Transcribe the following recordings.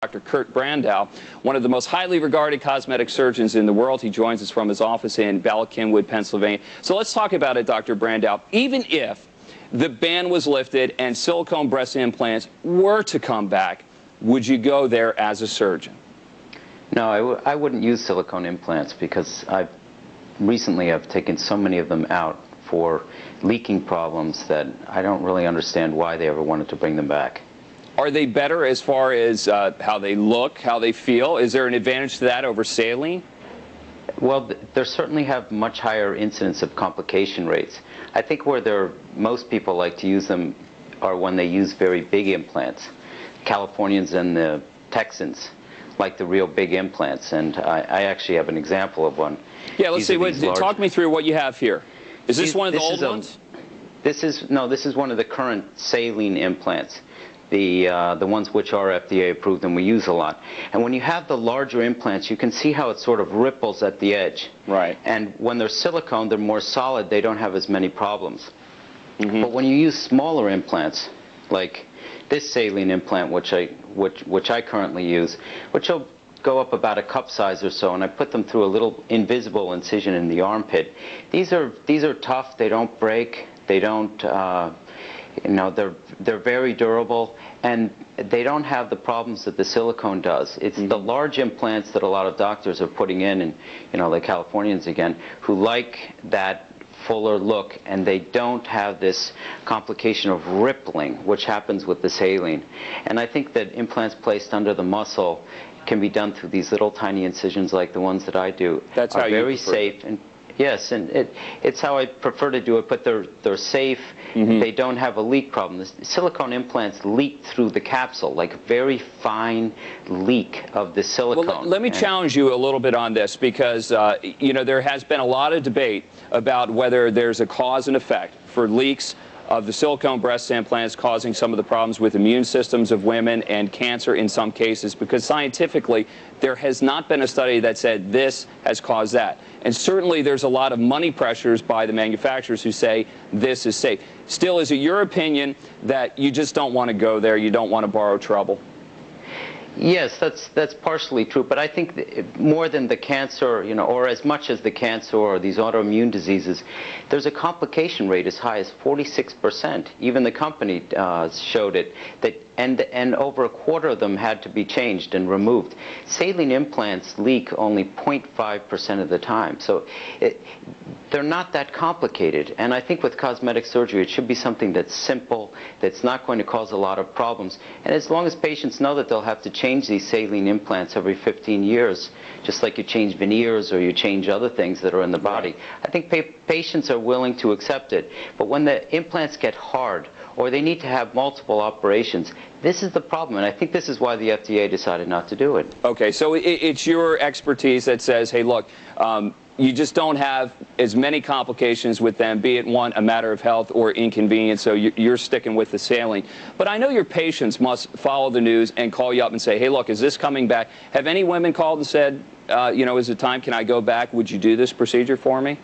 Dr. Kurt Brandow, one of the most highly regarded cosmetic surgeons in the world. He joins us from his office in Bala Cynwyd, Pennsylvania. So let's talk about it, Dr. Brandow. Even if the ban was lifted and silicone breast implants were to come back, would you go there as a surgeon? No, I wouldn't use silicone implants because recently I've taken so many of them out for leaking problems that I don't really understand why they ever wanted to bring them back. Are they better as far as how they look, how they feel? Is there an advantage to that over saline? Well, they certainly have much higher incidence of complication rates. I think where most people like to use them are when they use very big implants. Californians and the Texans like the real big implants, and I actually have an example of one. Yeah, let's see. Talk me through what you have here. Is this one of the old ones? This is one of the current saline implants. The ones which are FDA approved and we use a lot. And when you have the larger implants, you can see how it sort of ripples at the edge. Right. And when they're silicone, they're more solid. They don't have as many problems. But when you use smaller implants, like this saline implant, which I currently use, which will go up about a cup size or so, and I put them through a little invisible incision in the armpit. These are tough. They don't break. They don't. You know, they're very durable, and they don't have the problems that the silicone does. It's the large implants that a lot of doctors are putting in, and you know, the Californians again, who like that fuller look, and they don't have this complication of rippling, which happens with the saline. And I think that implants placed under the muscle can be done through these little tiny incisions like the ones that I do. That's are very safe. And yes, and it's how I prefer to do it, but they're safe. They don't have a leak problem. The silicone implants leak through the capsule, like a very fine leak of the silicone. Well, let me challenge you a little bit on this, because you know, there has been a lot of debate about whether there's a cause and effect for leaks of the silicone breast implants causing some of the problems with immune systems of women and cancer in some cases, because scientifically there has not been a study that said this has caused that. And certainly there's a lot of money pressures by the manufacturers who say this is safe. Still, is it your opinion that you just don't want to go there, you don't want to borrow trouble? Yes, that's partially true, but I think more than the cancer, you know, or as much as the cancer or these autoimmune diseases, there's a complication rate as high as 46%. Even the company showed it, that and over a quarter of them had to be changed and removed. Saline implants leak only 0.5% of the time, so they're not that complicated. And I think with cosmetic surgery, it should be something that's simple, that's not going to cause a lot of problems. And as long as patients know that they'll have to change these saline implants every 15 years, just like you change veneers or you change other things that are in the body, I think patients are willing to accept it. But when the implants get hard, or they need to have multiple operations, this is the problem, and I think this is why the FDA decided not to do it. Okay, so it's your expertise that says, hey, look, you just don't have as many complications with them, be it one, a matter of health or inconvenience, so you're sticking with the saline. But I know your patients must follow the news and call you up and say, hey, look, is this coming back? Have any women called and said, you know, is it time, can I go back? Would you do this procedure for me?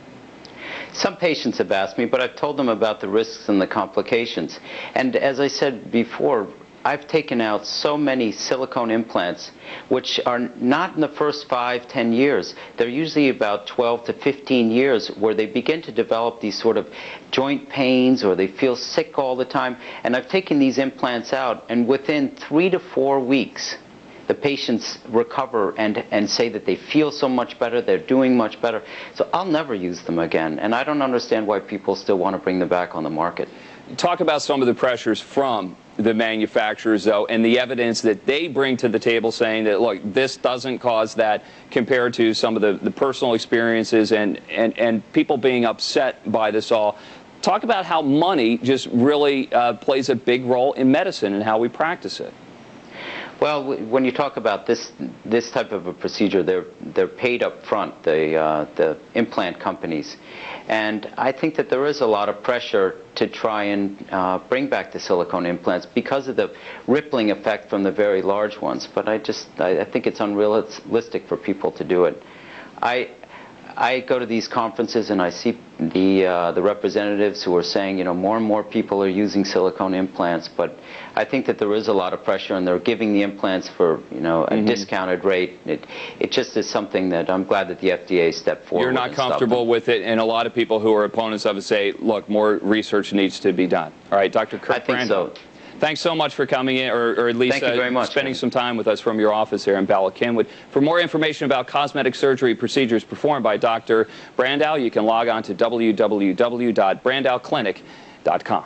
Some patients have asked me, but I've told them about the risks and the complications. And as I said before, I've taken out so many silicone implants, which are not in the first 5-10 years. They're usually about 12 to 15 years where they begin to develop these sort of joint pains, or they feel sick all the time. And I've taken these implants out, and within 3 to 4 weeks, the patients recover and say that they feel so much better, they're doing much better. So I'll never use them again, and I don't understand why people still want to bring them back on the market. Talk about some of the pressures from the manufacturers, though, and the evidence that they bring to the table saying that, look, this doesn't cause that, compared to some of the personal experiences and people being upset by this all. Talk about how money just really plays a big role in medicine and how we practice it. Well, when you talk about this type of a procedure, they're paid up front, the implant companies, and I think that there is a lot of pressure to try and bring back the silicone implants because of the rippling effect from the very large ones. But I think it's unrealistic for people to do it. I go to these conferences and I see the representatives who are saying, you know, more and more people are using silicone implants, but I think that there is a lot of pressure, and they're giving the implants for, you know, a discounted rate. It just is something that I'm glad that the FDA stepped forward. You're not comfortable with it, and a lot of people who are opponents of it say, look, more research needs to be done. All right, Dr. Kirk I think Braendle, so. thanks so much for coming in, or at least Thank you very much, spending some time with us from your office here in Bala Cynwyd. For more information about cosmetic surgery procedures performed by Dr. Braendle, you can log on to www.braendleclinic.com.